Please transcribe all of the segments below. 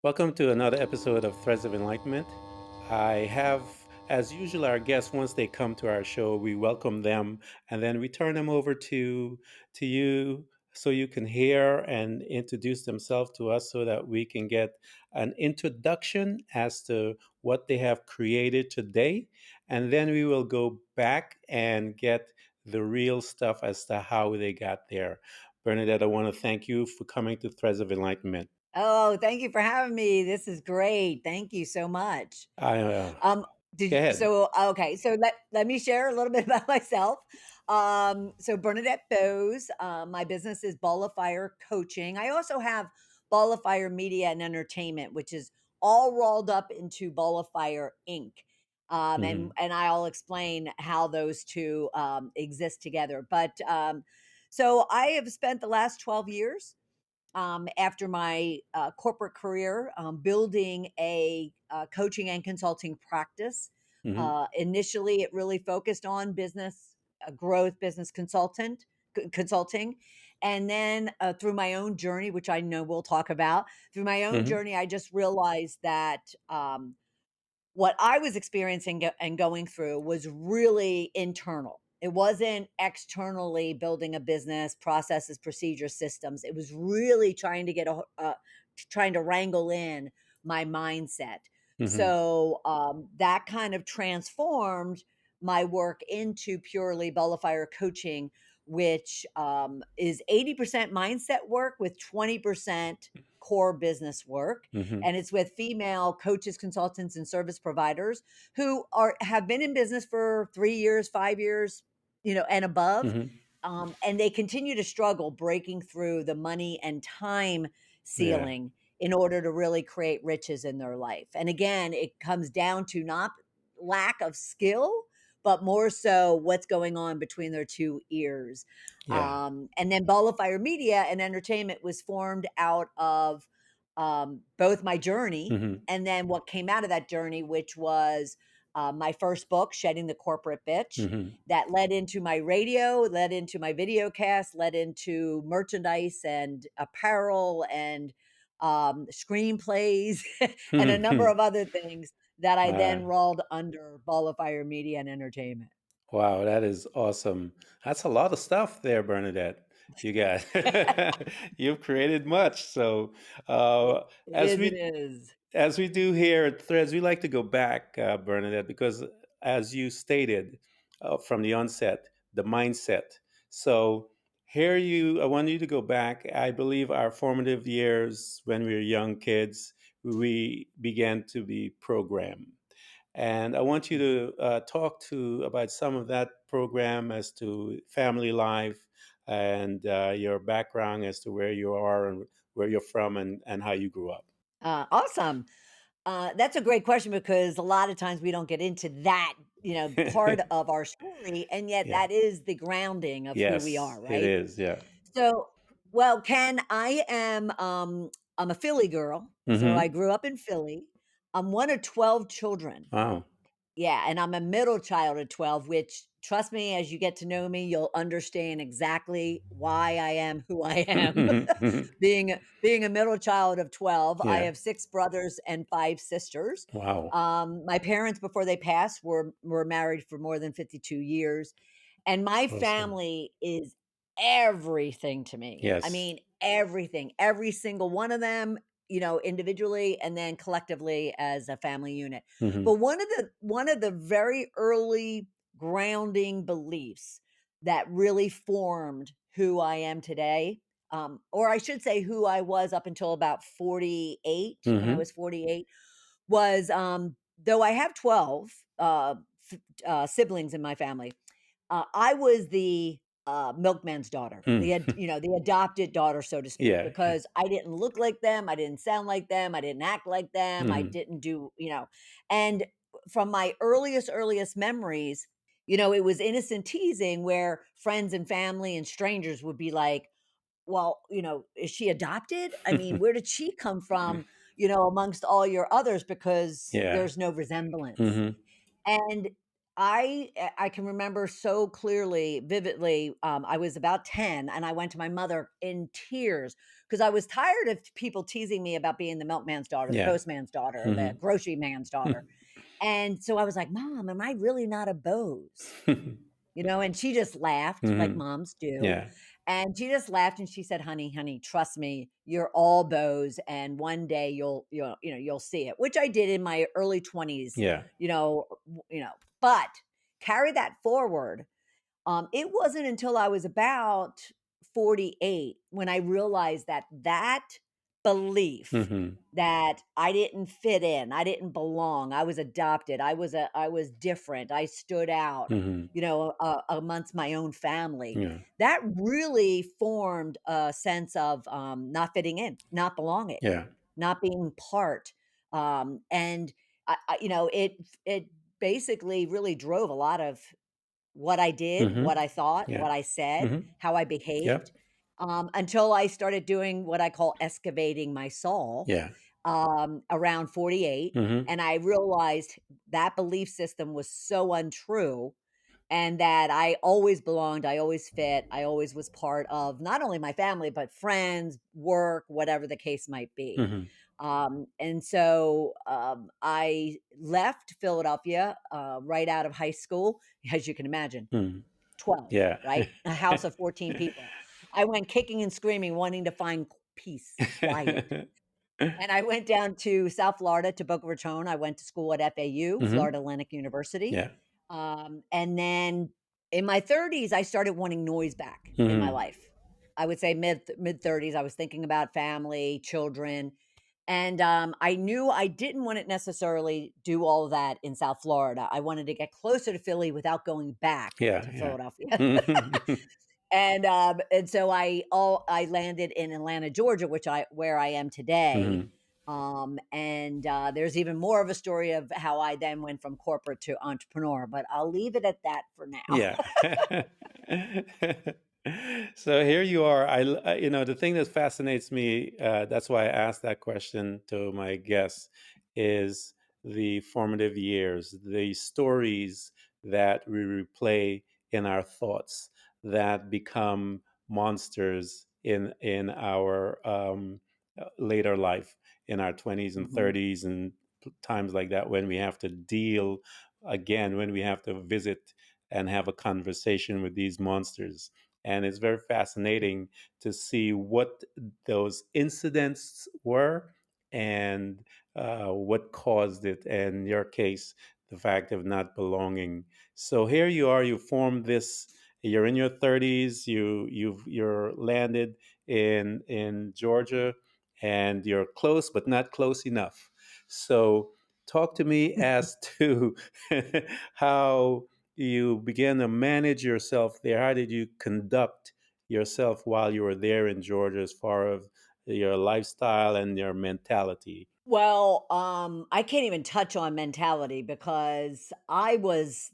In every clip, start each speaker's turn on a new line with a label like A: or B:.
A: Welcome to another episode of Threads of Enlightenment. I have, as usual, our guests, once they come to our show, we welcome them and then we turn them over to you so you can hear and introduce themselves to us so that we can get an introduction as to what they have created today. And then we will go back and get the real stuff as to how they got there. Bernadette, I want to thank you for coming to Threads of Enlightenment.
B: Oh, thank you for having me. This is great. Thank you so much.
A: I
B: Um,
A: Go
B: did
A: ahead.
B: so okay, so let me share a little bit about myself. So Bernadette Boas, my business is Ball of Fire Coaching. I also have Ball of Fire Media and Entertainment, which is all rolled up into Ball of Fire Inc.
A: Hmm.
B: And I'll explain how those two exist together. But so I have spent the last 12 years after my corporate career, building a coaching and consulting practice.
A: Hmm.
B: Initially, it really focused on business growth, business consulting, and then through my own journey, which I know we'll talk about, through my own
A: Hmm.
B: journey, I just realized that what I was experiencing and going through was really internal. It wasn't externally building a business, processes, procedures, systems. It was really trying to trying to wrangle in my mindset.
A: Hmm.
B: So that kind of transformed my work into purely Fire coaching, which is 80% mindset work with 20% core business work,
A: Hmm.
B: and it's with female coaches, consultants, and service providers who are have been in business for 3 years, 5 years, and above.
A: Hmm.
B: And they continue to struggle breaking through the money and time
A: Yeah.
B: ceiling in order to really create riches in their life. And again, it comes down to not lack of skill, but more so what's going on between their two ears.
A: Yeah.
B: And then Ball of Fire Media and Entertainment was formed out of both my journey
A: Hmm.
B: and then what came out of that journey, which was my first book, Shedding the Corporate Bitch,
A: Hmm.
B: that led into my radio, led into my videocast, led into merchandise and apparel and screenplays and a number
A: Hmm.
B: of other things that I then
A: Wow.
B: rolled under Ball of Fire Media and Entertainment.
A: Wow, that is awesome. That's a lot of stuff there, Bernadette. You got you've created much. So
B: It
A: uh, as
B: it
A: we
B: is.
A: as we do here at Threads, we like to go back, Bernadette, because as you stated from the onset, the mindset. So I want you to go back. I believe our formative years when we were young kids, we began to be programmed. And I want you to talk to about some of that program as to family life and your background as to where you are and where you're from and how you grew up.
B: Awesome. That's a great question because a lot of times we don't get into that, part of our story, and yet
A: Yeah.
B: that is the grounding of who we
A: Yes,
B: are,
A: it
B: right?
A: is. Yeah.
B: So, well, Ken, I'm a Philly girl, so I
A: Mm-hmm.
B: grew up in Philly. I'm one of 12 children.
A: Wow.
B: Yeah, and I'm a middle child of 12, which trust me, as you get to know me, you'll understand exactly why I am who I am. Being a middle child of 12, I
A: Yeah.
B: have 6 brothers and 5 sisters.
A: Wow.
B: My parents before they passed were married for more than 52 years, and my
A: Awesome.
B: family is everything to me. I
A: Yes.
B: mean, everything, every single one of them, individually and then collectively as a family unit.
A: Mm-hmm.
B: But one of the very early grounding beliefs that really formed who I am today, or I should say who I was up until about 48, when I
A: Mm-hmm.
B: was 48, was though I have 12 siblings in my family, I was the milkman's daughter,
A: Mm.
B: the adopted daughter, so to speak,
A: Yeah.
B: because I didn't look like them, I didn't sound like them, I didn't act like them, I
A: Mm-hmm.
B: didn't and from my earliest memories, it was innocent teasing where friends and family and strangers would be like, "Well, is she adopted? I mean, where did she come from, amongst all your others because
A: Yeah.
B: there's no resemblance."
A: Mm-hmm.
B: And I can remember so clearly, vividly, I was about 10 and I went to my mother in tears because I was tired of people teasing me about being the milkman's daughter, the
A: Yeah.
B: postman's daughter, the
A: Mhm.
B: grocery man's daughter. And so I was like, "Mom, am I really not a Bose?" You know, and she just laughed like
A: Mhm.
B: moms do.
A: Yeah.
B: And she just laughed and she said, "Honey, honey, trust me, you're all Bose and one day you'll see it." Which I did in my early 20s,
A: Yeah.
B: but carry that forward. It wasn't until I was about 48 when I realized that that belief
A: Mhm.
B: that I didn't fit in, I didn't belong, I was adopted, I was different, I stood out,
A: Mhm.
B: amongst my own family.
A: Yeah.
B: That really formed a sense of not fitting in, not belonging,
A: Yeah.
B: not being part. And it basically really drove a lot of what I did, what
A: Mhm.
B: I thought,
A: Yeah.
B: what I said,
A: Mhm.
B: how I behaved,
A: Yep.
B: until I started doing what I call excavating my soul,
A: Yeah.
B: around 48,
A: Mhm.
B: and I realized that belief system was so untrue and that I always belonged, I always fit, I always was part of not only my family, but friends, work, whatever the case might be.
A: Mhm.
B: I left Philadelphia right out of high school, as you can imagine,
A: Mhm.
B: 12,
A: Yeah.
B: right? A house of 14 people. I went kicking and screaming, wanting to find peace, quiet. And I went down to South Florida to Boca Raton. I went to school at FAU,
A: Mhm.
B: Florida Atlantic University.
A: Yeah.
B: And then in my 30s, I started wanting noise back in my
A: Mhm.
B: life. I would say mid 30s. I was thinking about family, children, and I knew I didn't want to necessarily do all of that in South Florida. I wanted to get closer to Philly without going back
A: Yeah,
B: to
A: yeah.
B: Philadelphia.
A: Mhm.
B: And so I landed in Atlanta, Georgia, which I where I am today.
A: Mhm.
B: There's even more of a story of how I then went from corporate to entrepreneur, but I'll leave it at that for now.
A: Yeah. So here you are. The thing that fascinates me, that's why I asked that question to my guests, is the formative years, the stories that we replay in our thoughts that become monsters in our later life, in our 20s and
B: Mhm.
A: 30s, and times like that when we have to deal again, when we have to visit and have a conversation with these monsters. And it's very fascinating to see what those incidents were and what caused it. And in your case, the fact of not belonging. So here you are. You formed this. You're in your 30s. You're landed in Georgia, and you're close, but not close enough. So talk to me as to how you began to manage yourself there. How did you conduct yourself while you were there in Georgia, as far as your lifestyle and your mentality?
B: Well, I can't even touch on mentality because I was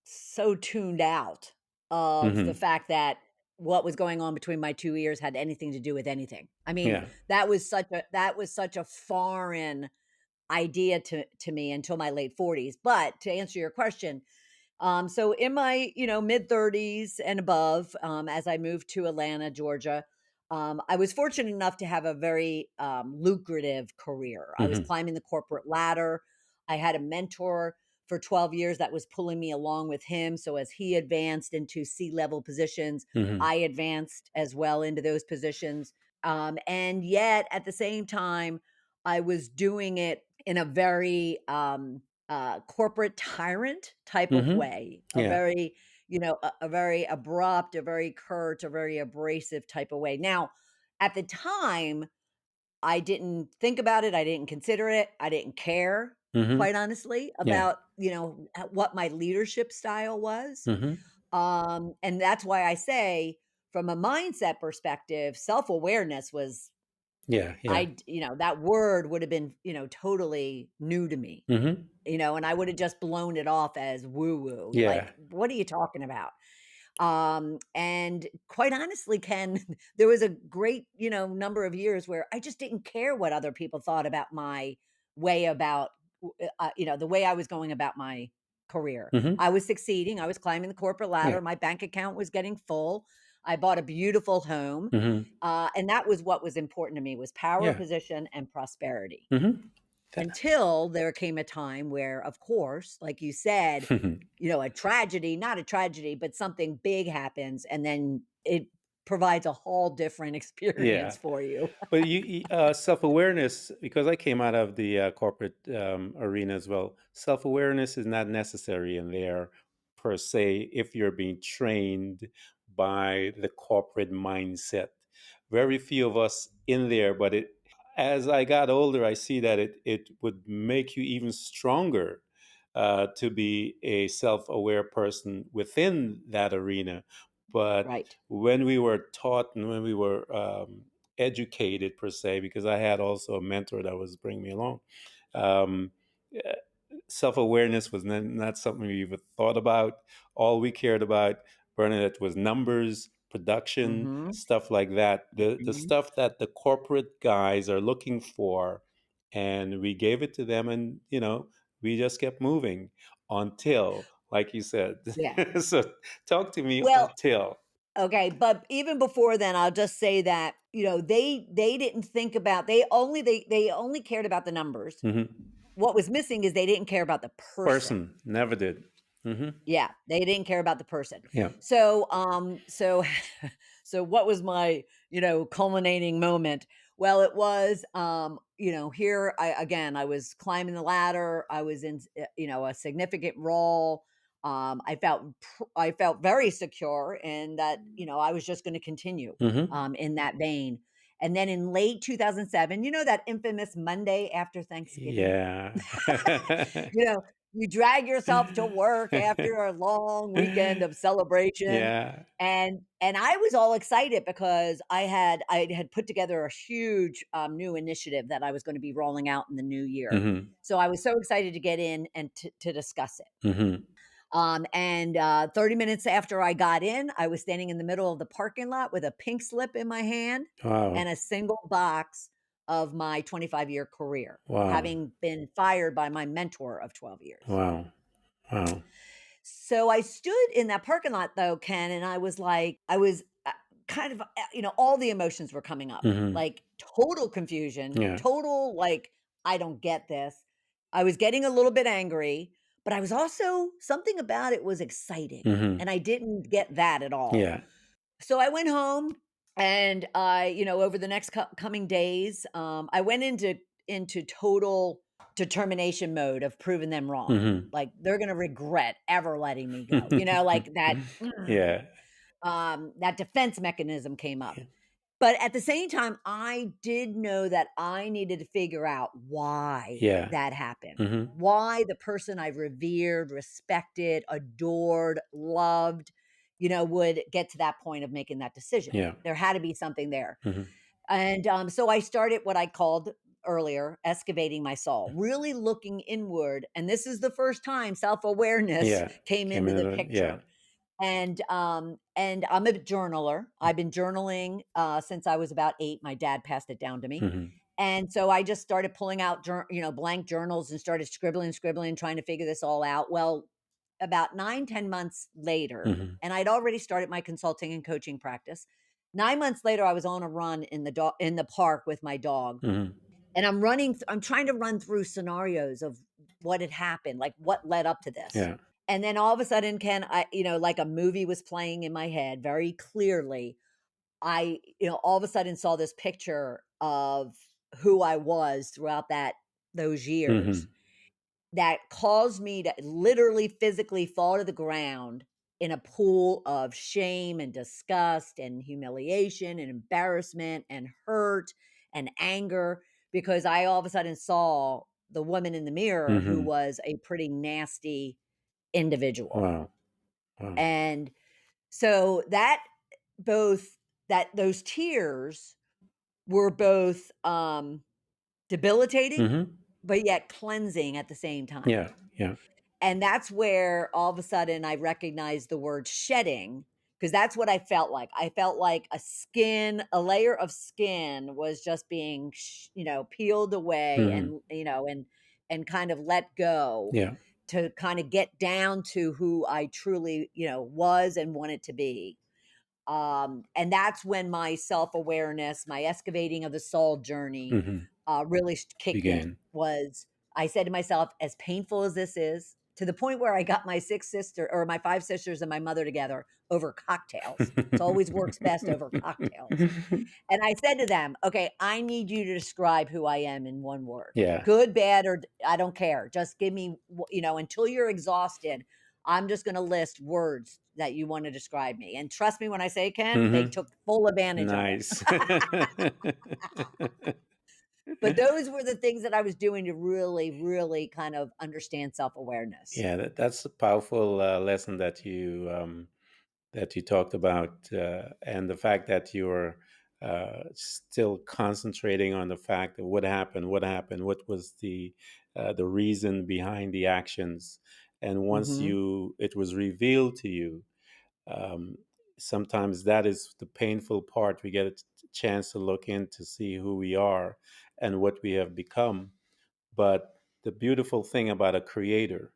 B: so tuned out of the
A: Hmm.
B: fact that what was going on between my 2 ears had anything to do with anything. I mean,
A: Yeah.
B: that was such a foreign idea to me until my late 40s. But to answer your question, so in my, mid 30s and above, as I moved to Atlanta, Georgia, I was fortunate enough to have a very lucrative career. I was
A: Hmm.
B: climbing the corporate ladder. I had a mentor for 12 years that was pulling me along with him. So as he advanced into C-level positions,
A: Hmm.
B: I advanced as well into those positions. And yet at the same time, I was doing it in a very corporate tyrant type of
A: Hmm.
B: way, a
A: Yeah.
B: very, a very abrupt, a very curt, a very abrasive type of way. Now, at the time, I didn't think about it. I didn't consider it. I didn't care,
A: Hmm.
B: quite honestly,
A: Yeah.
B: about, what my leadership style was.
A: Hmm.
B: And that's why I say, from a mindset perspective, self awareness was,
A: Yeah. Yeah.
B: that word would have been, totally new to me,
A: Hmm.
B: and I would have just blown it off as woo woo. Like,
A: Yeah.
B: what are you talking about? And quite honestly, Ken, there was a great, number of years where I just didn't care what other people thought about my way about, the way I was going about my career.
A: Hmm.
B: I was succeeding. I was climbing the corporate
A: Yeah.
B: ladder. My bank account was getting full. I bought a beautiful home,
A: Mhm.
B: and that was what was important to me was power,
A: Yeah.
B: position, and prosperity.
A: Mhm. That
B: Until there came a time where, of course, like you said, a tragedy, not a tragedy, but something big happens, and then it provides a whole different
A: Yeah.
B: experience for you.
A: But self-awareness, because I came out of the corporate arena as well, self-awareness is not necessary in there per se if you're being trained by the corporate mindset. Very few of us in there, but as I got older, I see that it would make you even stronger to be a self-aware person within that arena. But
B: Right.
A: when we were taught and when we were educated per se, because I had also a mentor that was bringing me along. Um, uh, Self awareness was not something we even thought about. All we cared about, Bernadette, was numbers, production,
B: Mhm.
A: stuff like that. The
B: Mhm.
A: stuff that the corporate guys are looking for, and we gave it to them, and we just kept moving until, like you said.
B: Yeah.
A: So talk to me
B: Well,
A: until.
B: okay, but even before then, I'll just say that, they didn't think about they only cared about the numbers.
A: Mhm.
B: What was missing is they didn't care about the person.
A: Person never did. Hmm.
B: Yeah, they didn't care about the person.
A: Yeah.
B: So so what was my, culminating moment? Well, it was, here I was climbing the ladder. I was in, a significant role. I felt very secure in that, I was just going to continue,
A: Hmm.
B: in that vein. And then in late 2007, that infamous Monday after Thanksgiving,
A: Yeah.
B: you know, you drag yourself to work after a long weekend of celebration,
A: Yeah.
B: and I was all excited because I had put together a huge, new initiative that I was gonna be rolling out in the new year.
A: Hmm.
B: So I was so excited to get in and to discuss it.
A: Hmm.
B: 30 minutes after I got in, I was standing in the middle of the parking lot with a pink slip in my hand
A: Wow.
B: and a single box of my 25-year career,
A: Wow.
B: having been fired by my mentor of 12 years.
A: Wow. Wow.
B: So I stood in that parking lot though, Ken, and I was kind of, all the emotions were coming up,
A: Hmm.
B: like total confusion,
A: Yeah.
B: total, like, I don't get this. I was getting a little bit angry, but I was also, something about it was exciting.
A: Hmm.
B: And I didn't get that at all.
A: Yeah.
B: So I went home and over the next coming days, I went into total determination mode of proving them wrong.
A: Hmm.
B: Like they're going to regret ever letting me go. Like that
A: Yeah.
B: that defense mechanism came up. But at the same time, I did know that I needed to figure out why
A: Yeah.
B: that happened.
A: Hmm.
B: Why the person I revered, respected, adored, loved, would get to that point of making that decision.
A: Yeah.
B: There had to be something there.
A: Hmm.
B: And so I started what I called earlier excavating my soul, really looking inward. And this is the first time self awareness
A: Yeah.
B: came
A: Came
B: into the
A: in. Yeah.
B: picture. And I'm a journaler. I've been journaling, since I was about 8. My dad passed it down to me.
A: Hmm.
B: And so I just started pulling out blank journals and started scribbling, trying to figure this all out. Well, about 9, 10 months later,
A: Hmm.
B: and I'd already started my consulting and coaching practice. 9 months later, I was on a run in the park with my dog,
A: Hmm.
B: and I'm trying to run through scenarios of what had happened, like what led up to this.
A: Yeah.
B: And then all of a sudden, Ken, like a movie was playing in my head very clearly. All of a sudden saw this picture of who I was throughout those years
A: Hmm.
B: that caused me to literally physically fall to the ground in a pool of shame and disgust and humiliation and embarrassment and hurt and anger because I all of a sudden saw the woman in the mirror who
A: Hmm.
B: was a pretty nasty individual.
A: Wow. Wow.
B: And so both those tears were both debilitating
A: Hmm.
B: but yet cleansing at the same time.
A: Yeah. Yeah.
B: And that's where all of a sudden I recognized the word shedding because that's what I felt like. I felt like a layer of skin was just being, peeled away
A: Hmm.
B: and kind of let go
A: Yeah.
B: to kind of get down to who I truly, was and wanted to be. And that's when my self-awareness, my excavating of the soul journey,
A: Hmm.
B: really kicked in.
A: Began.
B: Was I said to myself, as painful as this is, to the point where I got my six sister or my five sisters and my mother together over cocktails. It always works best over cocktails. And I said to them, "Okay, I need you to describe who I am in one word.
A: Yeah.
B: Good, bad, or I don't care. Just give me, until you're exhausted. I'm just going to list words that you want to describe me. And trust me when I say, Ken, they
A: Hmm.
B: took full advantage of it.
A: Nice.
B: But those were the things that I was doing to really, really kind of understand self-awareness.
A: Yeah, that's a powerful lesson that you talked about, and the fact that you're still concentrating on the fact of what happened, what was the reason behind the actions, and once
B: Mhm.
A: it was revealed to you, um, sometimes that is the painful part. We get a chance to look in to see who we are and what we have become. But the beautiful thing about a creator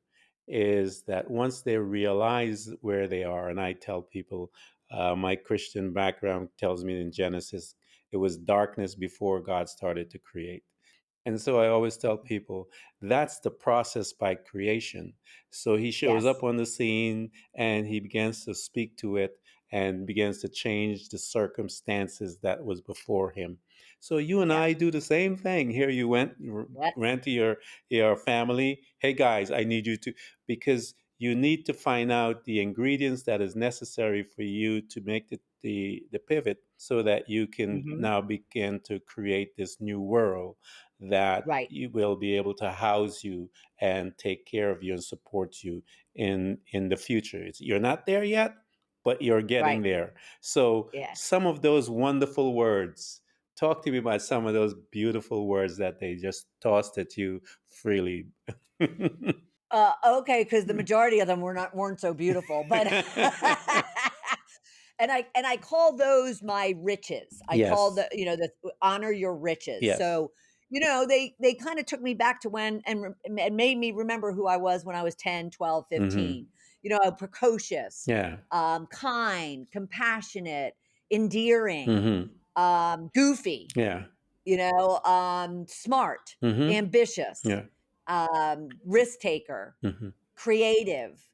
A: is that once they realize where they are, and I tell people, my Christian background tells me in Genesis, it was darkness before God started to create. And so I always tell people that's the process by creation. So he shows
B: Yes.
A: up on the scene and he begins to speak to it and begins to change the circumstances that was before him. So you and
B: Yep.
A: I do the same thing. Here you
B: Yes.
A: ran to your family. Hey guys, I need you to, because you need to find out the ingredients that is necessary for you to make the pivot so that you can
B: Mhm.
A: now begin to create this new world that
B: Right.
A: you will be able to house you and take care of you and support you in the future. You're not there yet, but you're getting
B: Right.
A: there. So
B: Yes.
A: some of those wonderful words, talk to me about some of those beautiful words that they just tossed at you freely.
B: Okay, because the majority of them weren't so beautiful, but and I call those my riches. I call
A: Yes.
B: the honor your riches.
A: Yes.
B: So, they kind of took me back to when and made me remember who I was when I was 10, 12,
A: Hmm.
B: 15. Precocious,
A: Yeah.
B: kind, compassionate, endearing,
A: Hmm.
B: goofy,
A: Yeah.
B: smart,
A: Hmm.
B: ambitious,
A: Yeah.
B: risk taker,
A: Hmm.
B: creative,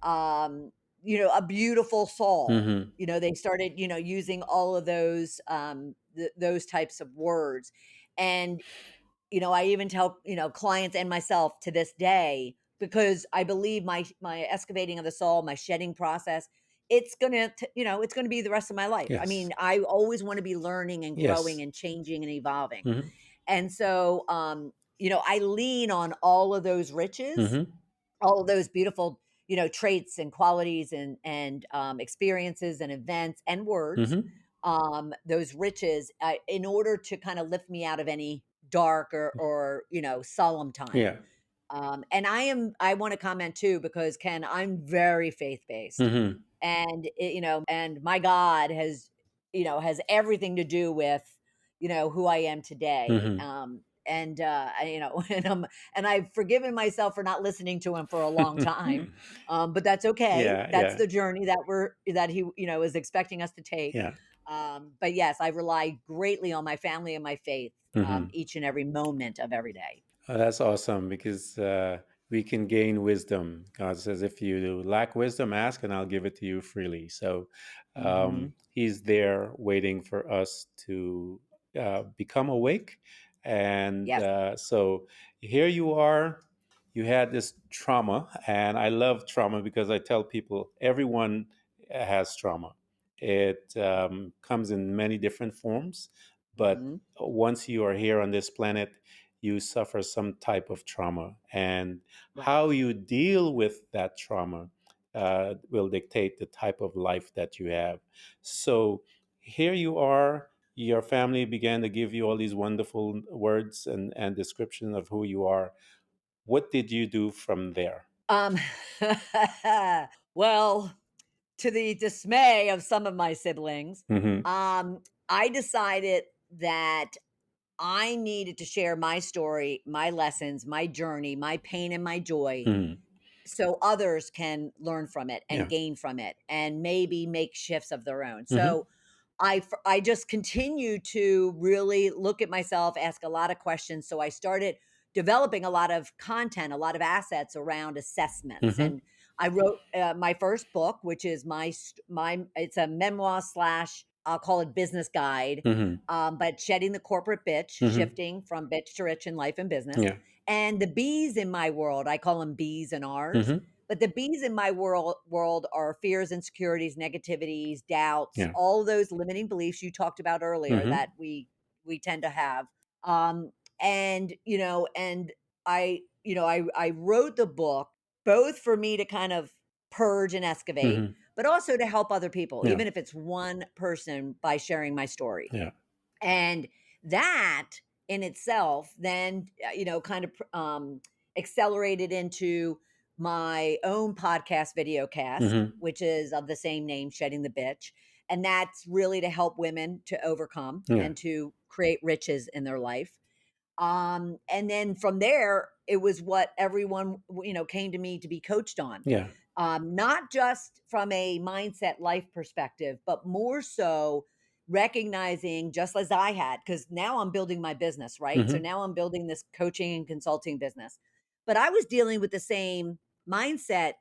B: um, a beautiful soul.
A: Hmm.
B: They started, using all of those those types of words. And I even tell, clients and myself to this day, because I believe my excavating of the soul, my shedding process, it's gonna be the rest of my life. I
A: Yes.
B: mean, I always want to be learning and growing
A: Yes.
B: and changing and evolving.
A: Hmm.
B: And so I lean on all of those riches,
A: Hmm.
B: all of those beautiful, traits and qualities and experiences and events and words,
A: Hmm.
B: those riches, in order to kind of lift me out of any dark or solemn time.
A: Yeah.
B: And I want to comment too, because Ken, I'm very faith based,
A: Hmm.
B: and and my God has everything to do with who I am today.
A: Hmm.
B: And and I've forgiven myself for not listening to him for a long time. But that's okay.
A: Yeah.
B: That's
A: Yeah.
B: the journey that he is expecting us to take.
A: Yeah.
B: But yes, I rely greatly on my family and my faith,
A: Hmm.
B: each and every moment of every day.
A: Oh, that's awesome because we can gain wisdom. God says, if you lack wisdom, ask and I'll give it to you freely. So
B: Hmm.
A: He's there waiting for us to become awake. And
B: Yes.
A: so here you are. You had this trauma. And I love trauma because I tell people everyone has trauma. It comes in many different forms. But
B: Hmm.
A: once you are here on this planet, you suffer some type of trauma. And
B: Right.
A: how you deal with that trauma will dictate the type of life that you have. So here you are. Your family began to give you all these wonderful words and description of who you are. What did you do from there?
B: Um, well, to the dismay of some of my siblings,
A: Hmm.
B: I decided that I needed to share my story, my lessons, my journey, my pain and my joy,
A: Hmm.
B: so others can learn from it and
A: Yeah.
B: gain from it and maybe make shifts of their own.
A: Mhm.
B: So I just continue to really look at myself, ask a lot of questions. So I started developing a lot of content, a lot of assets around assessments,
A: Mhm.
B: and I wrote my first book, which is my it's a memoir slash, I'll call it business guide,
A: Mhm.
B: but shedding the corporate bitch,
A: Mhm.
B: shifting from bitch to rich in life and business.
A: Yeah.
B: And the B's in my world, I call them B's and R's.
A: Mhm.
B: But the B's in my world are fears, insecurities, negativities, doubts,
A: Yeah.
B: all those limiting beliefs you talked about earlier
A: Mhm.
B: that we tend to have. Um, and I wrote the book both for me to kind of purge and excavate,
A: Mhm.
B: but also to help other people,
A: Yeah.
B: even if it's one person, by sharing my story.
A: Yeah.
B: And that in itself then, kind of accelerated into my own podcast videocast,
A: Mhm.
B: which is of the same name, Shedding the Bitch. And that's really to help women to overcome
A: Yeah.
B: and to create riches in their life. And then from there, it was what everyone, came to me to be coached on.
A: Yeah.
B: Not just from a mindset life perspective, but more so recognizing, just as I had, because now I'm building my business, right? So
A: Mhm.
B: now I'm building this coaching and consulting business. But I was dealing with the same mindset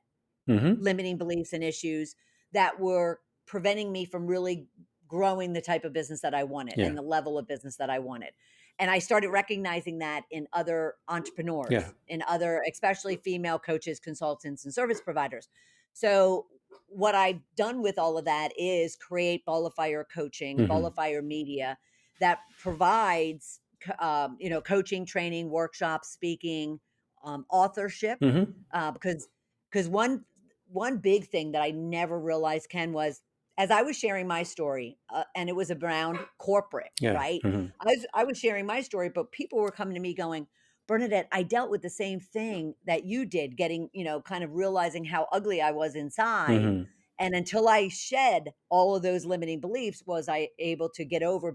A: Mhm.
B: limiting beliefs and issues that were preventing me from really growing the type of business that I wanted and
A: Yeah.
B: the level of business that I wanted. And I started recognizing that in other
A: Yeah.
B: entrepreneurs, in other, especially female coaches, consultants, and service providers. So, what I've done with all of that is create Ball of Fire Coaching, Ball
A: Mhm.
B: of Fire Media that provides, coaching, training, workshops, speaking, authorship,
A: Mhm.
B: because one big thing that I never realized, Ken, was as I was sharing my story, and it was around corporate,
A: Yeah.
B: right?
A: Mhm.
B: I was sharing my story, but people were coming to me going, Bernadette, I dealt with the same thing that you did, getting, kind of realizing how ugly I was inside.
A: Mhm.
B: And until I shed all of those limiting beliefs, was I able to get over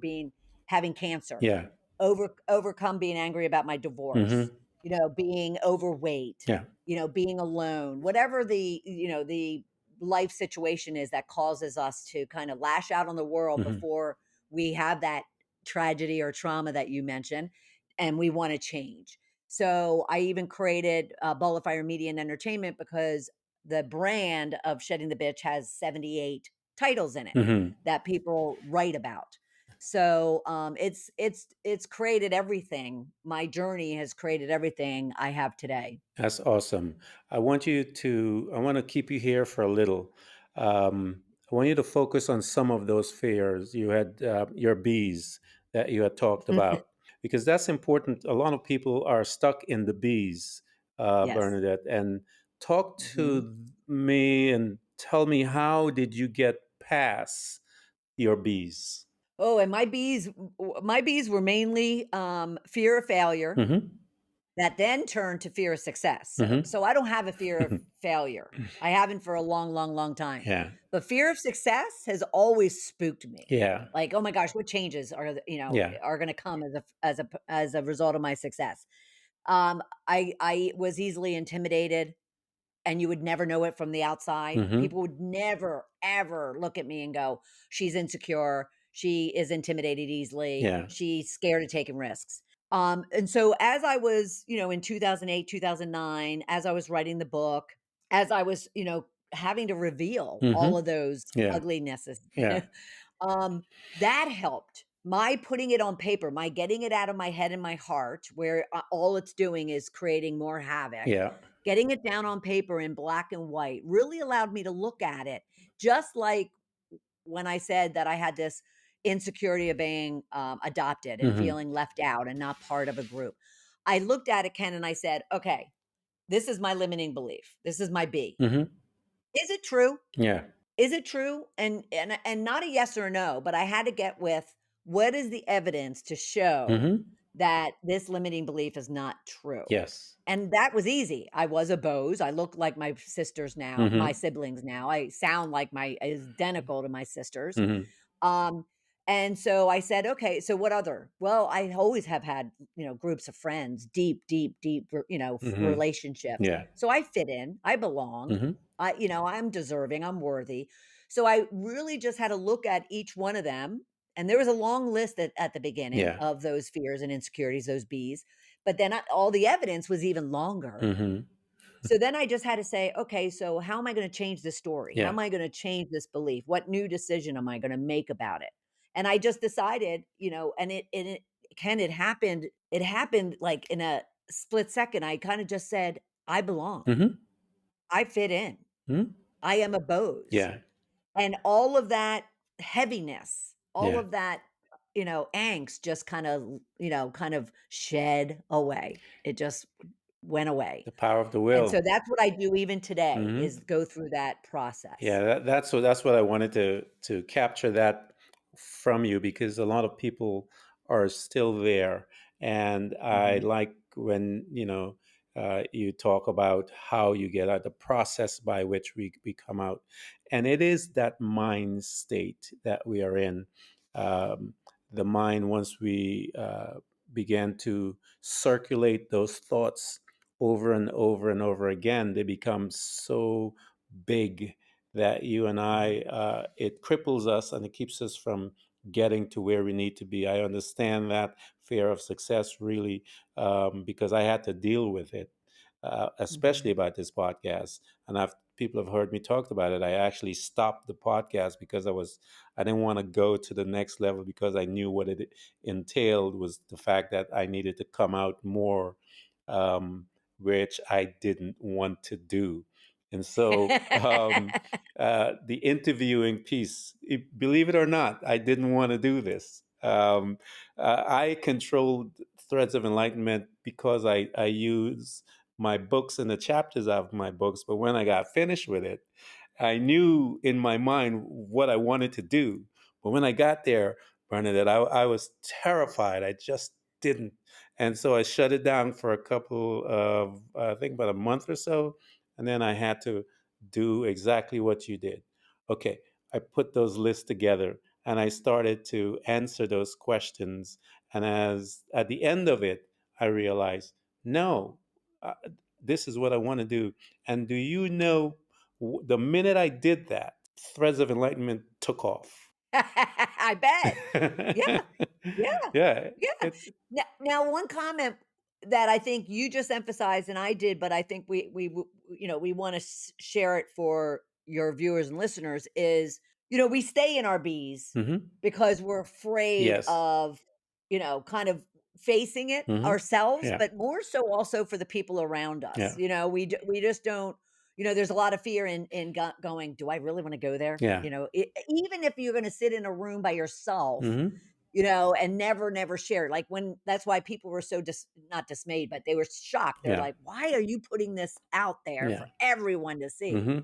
B: having cancer,
A: Yeah.
B: overcome being angry about my divorce,
A: Mhm.
B: being overweight,
A: Yeah.
B: being alone, whatever the life situation is that causes us to kind of lash out on the world
A: Mhm.
B: before we have that tragedy or trauma that you mentioned, and we want to change. So I even created Ball of Fire Media and Entertainment because the brand of Shedding the Bitch has 78 titles in it
A: Mhm.
B: that people write about. So it's created everything. My journey has created everything I have today.
A: That's awesome. I want to keep you here for a little. I want you to focus on some of those fears. You had your bees that you had talked about, because that's important. A lot of people are stuck in the bees,
B: Yes.
A: Bernadette. And talk
B: Mhm.
A: to me and tell me, how did you get past your bees?
B: Oh, and my bees were mainly fear of failure
A: Mm-hmm.
B: that then turned to fear of success. So,
A: Mm-hmm.
B: so I don't have a fear of failure. I haven't for a long, long, long time.
A: Yeah.
B: But fear of success has always spooked me.
A: Yeah.
B: Like, oh my gosh, what changes
A: Yeah.
B: are going to come as a result of my success? I was easily intimidated, and you would never know it from the outside.
A: Mm-hmm.
B: People would never, ever look at me and go, she's insecure. She is intimidated easily.
A: Yeah.
B: She's scared of taking risks. And so as I was, in 2008, 2009, as I was writing the book, as I was, having to reveal all
A: Mm-hmm.
B: of those
A: Yeah.
B: uglinesses,
A: Yeah.
B: um, that helped. My putting it on paper, my getting it out of my head and my heart, where all it's doing is creating more havoc.
A: Yeah.
B: Getting it down on paper in black and white really allowed me to look at it, just like when I said that I had this insecurity of being adopted and
A: Mm-hmm.
B: feeling left out and not part of a group. I looked at it, Ken, and I said, okay, this is my limiting belief. This is my B.
A: Mm-hmm.
B: Is it true?
A: Yeah.
B: Is it true? And not a yes or a no, but I had to get with, what is the evidence to show
A: Mm-hmm.
B: that this limiting belief is not true?
A: Yes.
B: And that was easy. I was a Bose. I look like my sisters now, my
A: Mm-hmm.
B: siblings now. I sound like my identical to my sisters.
A: Mm-hmm.
B: Um, And so I said, "Okay, so what other?" Well, I always have had, groups of friends, deep, deep, deep,
A: Hmm.
B: relationships.
A: Yeah.
B: So I fit in, I belong.
A: Hmm.
B: I'm deserving, I'm worthy. So I really just had to look at each one of them, and there was a long list at the beginning
A: Yeah.
B: of those fears and insecurities, those Bs, but then all the evidence was even longer.
A: Hmm.
B: So then I just had to say, "Okay, so how am I gonna change this story? How
A: Yeah.
B: am I gonna change this belief? What new decision am I gonna make about it?" And I just decided, it happened, like, in a split second. I kinda just said, "I belong.
A: Hmm.
B: I fit in.
A: Hmm.
B: I am a Bose."
A: Yeah.
B: And all of that heaviness, all
A: Yeah.
B: of that, angst just kind of shed away. It just went away.
A: The power of the
B: And so
A: will.
B: that's what I do even today
A: Hmm.
B: is go through that
A: Yeah,
B: process.
A: that's what I wanted to capture that from you, because a lot of people are still there, and I
B: Mhm,
A: like when you talk about how you get out, the process by which we come out, and it is that mind state that we are in. Um, the mind, once we begin to circulate those thoughts over and over and over again, they become so big that you and I, it cripples us and it keeps us from getting to where we need to be. I understand that fear of success really, because I had to deal with it, especially
B: mhm.
A: about this podcast. And people have heard me talk about it. I actually stopped the podcast because I didn't want to go to the next level, because I knew what it entailed was the fact that I needed to come out more, um, which I didn't want to do. And so the interviewing piece, believe it or not, I didn't want to do this. I controlled Threads of Enlightenment because I use my books and the chapters of my books. But when I got finished with it, I knew in my mind what I wanted to do. But when I got there, Bernadette, I was terrified. I just didn't. And so I shut it down for a couple of, I think about a month or so. And then I had to do exactly what you did. Okay, I put those lists together and I started to answer those questions. And as at the end of it, I realized, no, uh, this is what I want to do. And do you know, the minute I did that, Threads of Enlightenment took off.
B: I bet. Yeah, yeah,
A: Yeah,
B: yeah.
A: it.
B: Now one comment that I think you just emphasized and I did, but I think we wanna share it for your viewers and listeners is, we stay in our Bs
A: Hmm.
B: because we're afraid
A: Yes.
B: of, kind of facing it
A: Hmm.
B: ourselves,
A: Yeah.
B: but more so also for the people around us.
A: Yeah.
B: We just don't, there's a lot of fear in going, "Do I really wanna go there?"
A: Yeah.
B: Even if you're gonna sit in a room by yourself,
A: Hmm.
B: and never share. Like when that's why people were so not dismayed, but they were shocked. They're
A: Yeah.
B: like, "Why are you putting this out there
A: Yeah.
B: for everyone to see?"
A: Hmm.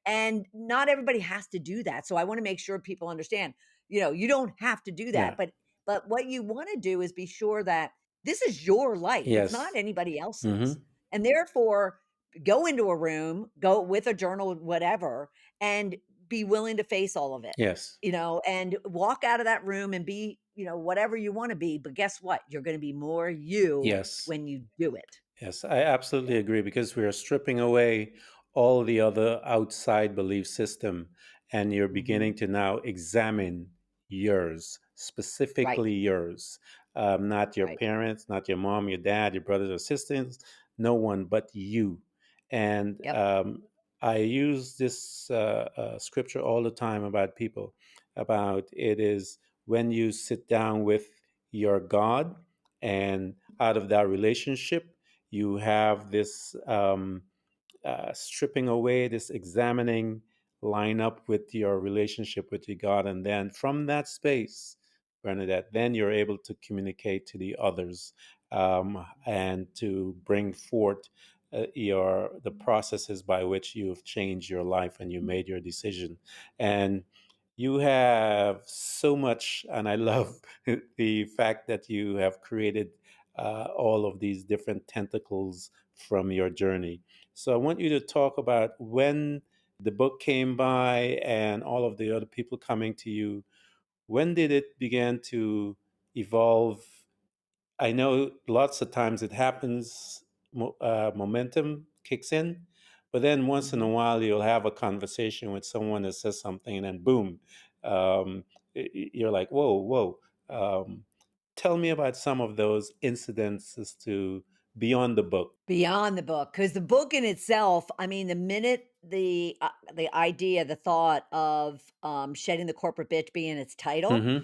B: And not everybody has to do that. So I want to make sure people understand, you don't have to do that.
A: Yeah.
B: But what you want to do is be sure that this is your life. It's not
A: Yes.
B: anybody
A: Hmm.
B: else's. And therefore, go into a room, go with a journal, whatever, and be willing to face all of it.
A: Yes.
B: And walk out of that room and be, whatever you want to be. But guess what? You're going to be more you
A: Yes.
B: when you do it.
A: Yes, I absolutely agree, because we are stripping away all the other outside belief system, and you're beginning
B: Hmm.
A: to now examine yours,
B: Right.
A: specifically yours, not your
B: Right.
A: parents, not your mom, your dad, your brothers or sisters, no one but you. And
B: Yep.
A: I use this scripture all the time about people, about it is when you sit down with your God, and out of that relationship you have this stripping away, this examining, line up with your relationship with your God. And then from that space, Bernadette, then you're able to communicate to the others, and to bring forth the processes by which you've changed your life and you made your decision. And you have so much, and I love the fact that you have created all of these different tentacles from your journey. So I want you to talk about when the book came by and all of the other people coming to you. When did it begin to evolve? I know lots of times it happens, momentum kicks in, but then once in a
B: Mhm.
A: while you'll have a conversation with someone that says something, and then boom, um, you're like, whoa, whoa. Um, Tell me about some of those incidences to beyond the book.
B: Beyond the book, because the book in itself, I mean, the minute the idea, the thought of, shedding the corporate bitch being its title,
A: Hmm.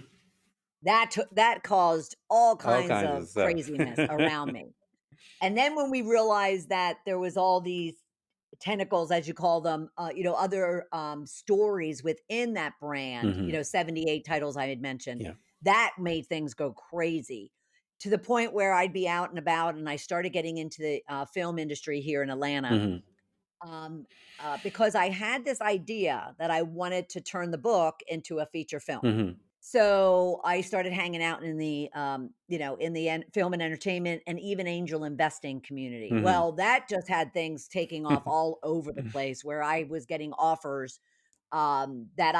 B: that caused all
A: All
B: kinds
A: kinds of
B: of
A: stuff.
B: craziness around me. And then when we realized that there was all these tentacles, as you call them, other, stories within that brand,
A: Hmm.
B: 78 titles I had mentioned,
A: Yeah.
B: that made things go crazy to the point where I'd be out and about, and I started getting into the, film industry here in Atlanta,
A: Hmm.
B: um, because I had this idea that I wanted to turn the book into a feature film.
A: Hmm.
B: So I started hanging out in the, in the film and entertainment and even angel investing community.
A: Hmm.
B: Well, that just had things taking off all over the place where I was getting offers, that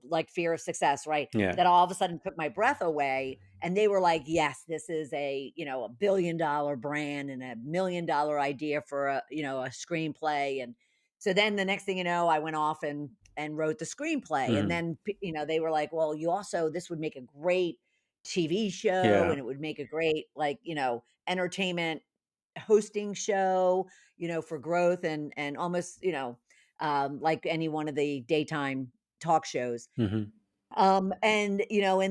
B: like fear of success, right?
A: Yeah.
B: That all of a sudden took my breath away. And they were like, yes, this is a $1 billion brand and $1 million idea for a screenplay. And so then the next thing you know, I went off and wrote the screenplay. And
A: Hmm.
B: then, they were like, well, this would make a great TV show
A: Yeah.
B: and it would make a great, entertainment hosting show, for growth and almost, like any one of the daytime talk shows.
A: Hmm.
B: And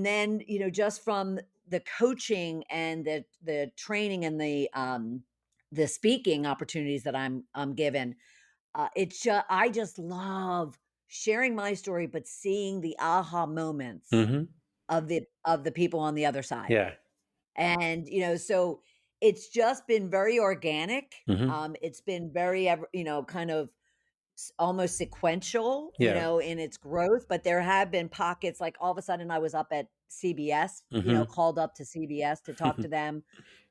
B: then, just from the coaching and the training and the speaking opportunities that I'm given, I just love sharing my story, but seeing the aha moments
A: Hmm.
B: of the people on the other side.
A: Yeah.
B: And, so it's just been very organic.
A: Hmm.
B: It's been very, kind of almost sequential,
A: Yeah.
B: in its growth, but there have been pockets, like all of a sudden I was up at CBS,
A: Hmm.
B: called up to CBS to talk to them,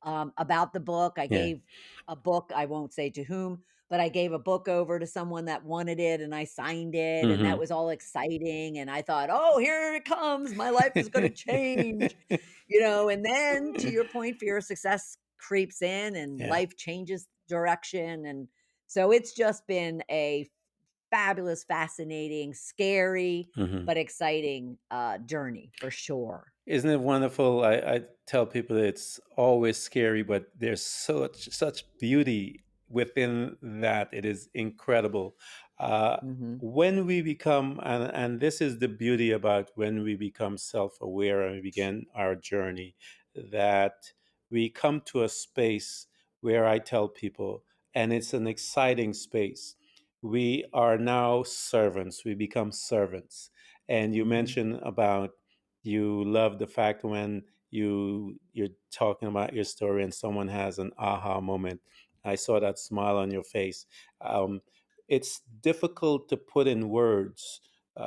B: about the book. I
A: Yeah.
B: gave a book, I won't say to whom, but I gave a book over to someone that wanted it and I signed it and that
A: Hmm.
B: was all exciting. And I thought, oh, here it comes. My life is going to change, and then to your point, fear of success creeps in and
A: Yeah.
B: life changes direction. And so it's just been a fabulous, fascinating, scary,
A: Hmm.
B: but exciting, journey for sure.
A: Isn't it wonderful? I tell people that it's always scary, but there's such beauty within that. It is incredible. Uh,
B: Mhm,
A: when we become, and this is the beauty about when we become self-aware and we begin our journey, that we come to a space where I tell people, and it's an exciting space. We are now servants. We become servants. And you
B: mhm.
A: mentioned about you love the fact when you're talking about your story and someone has an aha moment. I saw that smile on your face. um, it's difficult to put in words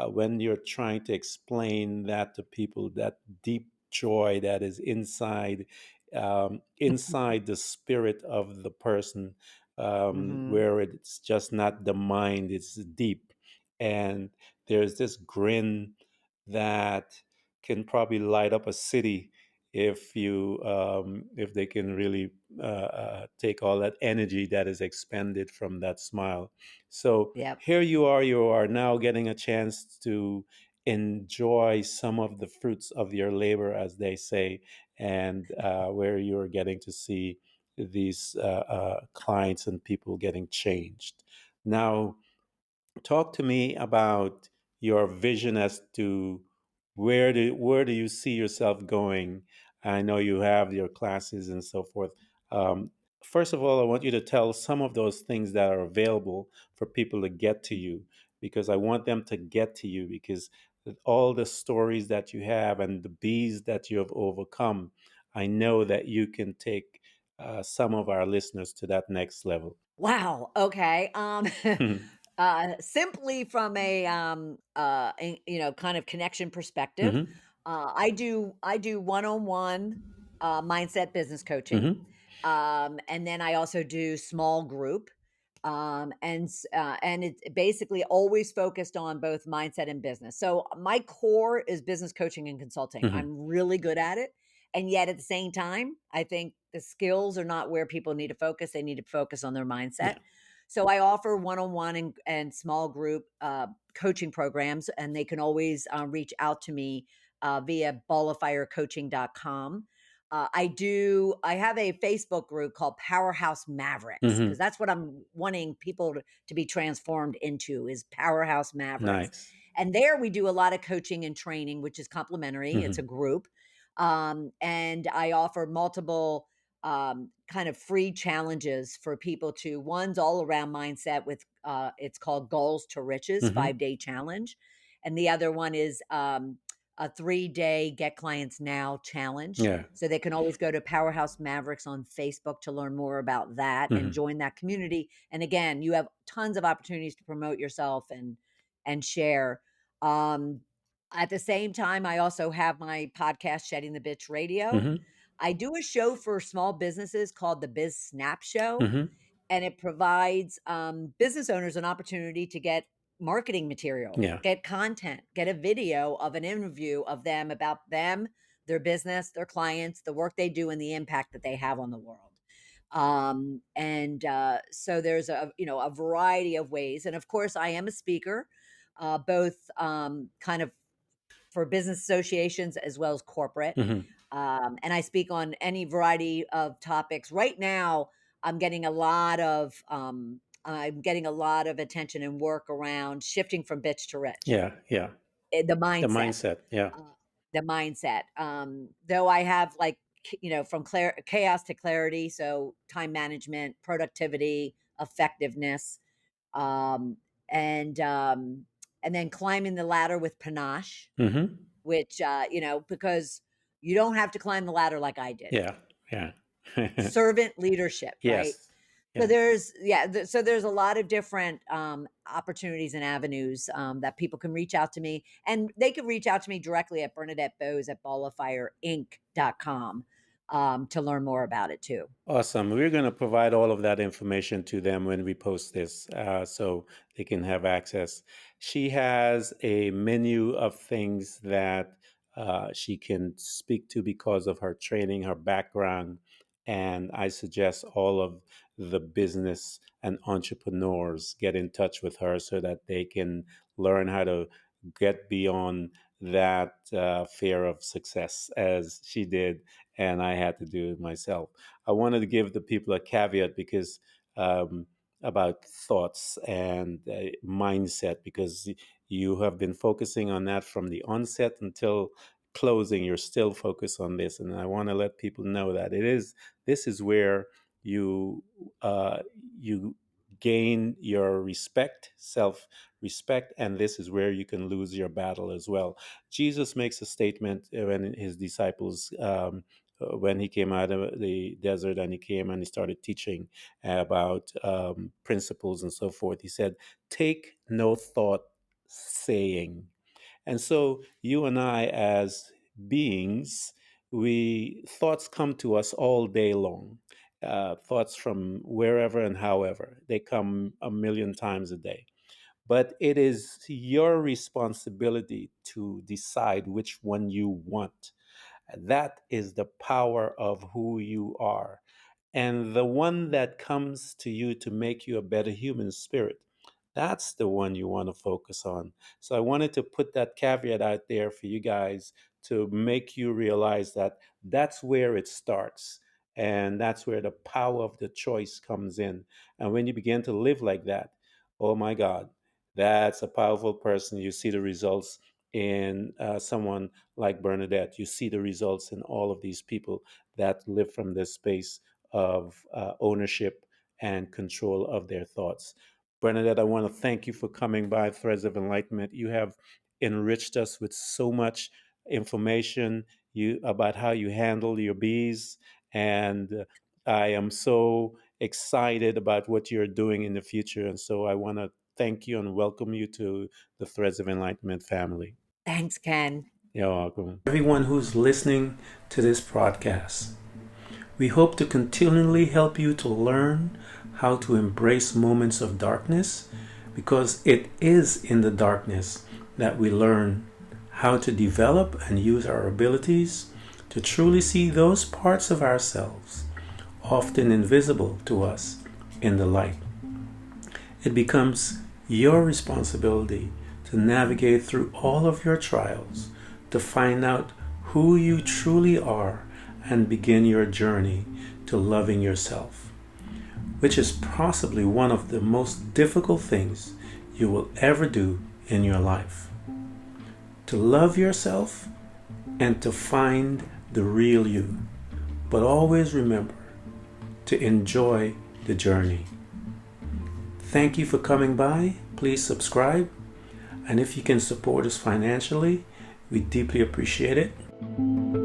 A: when you're trying to explain that to people, that deep joy that is inside the spirit of the person,
B: Mhm.
A: where it's just not the mind, it's deep. And there's this grin that can probably light up a city if they can really take all that energy that is expended from that smile. So
B: Yep.
A: here you are now getting a chance to enjoy some of the fruits of your labor, as they say, and where you're getting to see these clients and people getting changed. Now, talk to me about your vision as to where do you see yourself going. I know you have your classes and so forth. um, First of all, I want you to tell some of those things that are available for people to get to you, because I want them to get to you, because all the stories that you have and the bees that you have overcome, I know that you can take some of our listeners to that next level.
B: Wow, okay, simply from a kind of connection perspective,
A: Hmm.
B: I do one-on-one, mindset business coaching,
A: Hmm.
B: and then I also do small group. And it's basically always focused on both mindset and business. So my core is business coaching and consulting.
A: Hmm.
B: I'm really good at it, and yet at the same time, I think the skills are not where people need to focus. They need to focus on their mindset.
A: Yeah.
B: So I offer one-on-one and small group coaching programs, and they can always reach out to me via balloffirecoaching.com. I have a Facebook group called Powerhouse Mavericks because
A: Hmm.
B: that's what I'm wanting people to be transformed into is Powerhouse Mavericks.
A: Nice.
B: And there we do a lot of coaching and training, which is complimentary. It's a
A: Hmm.
B: group. And I offer multiple kind of free challenges for people to one's all around mindset with it's called Goals to Riches
A: Hmm.
B: 5 day challenge. And the other one is a 3 day Get Clients Now challenge.
A: Yeah.
B: So they can always go to Powerhouse Mavericks on Facebook to learn more about that and
A: Hmm.
B: join that community. And again, you have tons of opportunities to promote yourself and share. Um, at the same time, I also have my podcast, Shedding the Bitch Radio.
A: Hmm.
B: I do a show for small businesses called the Biz Snap Show,
A: Hmm.
B: and it provides business owners an opportunity to get marketing material,
A: Yeah.
B: get content, get a video of an interview of them about them, their business, their clients, the work they do, and the impact that they have on the world. And so there's a variety of ways, and of course, I am a speaker, both kind of for business associations as well as corporate.
A: Hmm.
B: And I speak on any variety of topics. Right now, I'm getting a lot of attention and work around shifting from bitch to rich.
A: Yeah. Yeah.
B: The
A: The
B: mindset,
A: mindset. Yeah.
B: uh, the mindset. Though I have like from chaos to clarity, so time management, productivity, effectiveness, um, and um, and then climbing the ladder with panache,
A: Hmm.
B: which because you don't have to climb the ladder like I did.
A: Yeah. Yeah.
B: Servant leadership, right?
A: Yes. Yeah.
B: So there's a lot of different opportunities and avenues that people can reach out to me, and they can reach out to me directly at Bernadette Boas at ballofireinc.com to learn more about it too.
A: Awesome. We're going to provide all of that information to them when we post this so they can have access. She has a menu of things that she can speak to because of her training, her background. And I suggest all of the business and entrepreneurs get in touch with her so that they can learn how to get beyond that fear of success as she did, and I had to do it myself. I wanted to give the people a caveat because um, about thoughts and mindset, because you have been focusing on that from the onset until closing. You're still focused on this, and I want to let people know that this is where you uh, you gain your respect, self respect, and this is where you can lose your battle as well. Jesus makes a statement when his disciples when he came out of the desert and he came and he started teaching about principles and so forth. He said, "Take no thought, saying." And so you and I, as beings, we thoughts come to us all day long. Thoughts from wherever and however they come a million times a day. But it is your responsibility to decide which one you want. That is the power of who you are. And the one that comes to you to make you a better human spirit, that's the one you want to focus on. So I wanted to put that caveat out there for you guys to make you realize that that's where it starts. And that's where the power of the choice comes in. And when you begin to live like that, oh my God, that's a powerful person. You see the results in someone like Bernadette. You see the results in all of these people that live from this space of ownership and control of their thoughts. Bernadette, I want to thank you for coming by Threads of Enlightenment. You have enriched us with so much information about how you handle your bees, and I am so excited about what you're doing in the future. And so I want to thank you and welcome you to the Threads of Enlightenment family.
B: Thanks, Ken.
A: You're welcome. Everyone who's listening to this podcast, We hope to continually help you to learn how to embrace moments of darkness, because it is in the darkness that we learn how to develop and use our abilities to truly see those parts of ourselves, often invisible to us, in the light. It becomes your responsibility to navigate through all of your trials, to find out who you truly are and begin your journey to loving yourself, which is possibly one of the most difficult things you will ever do in your life. To love yourself and to find the real you, but always remember to enjoy the journey. Thank you for coming by. Please subscribe, and if you can support us financially, we deeply appreciate it.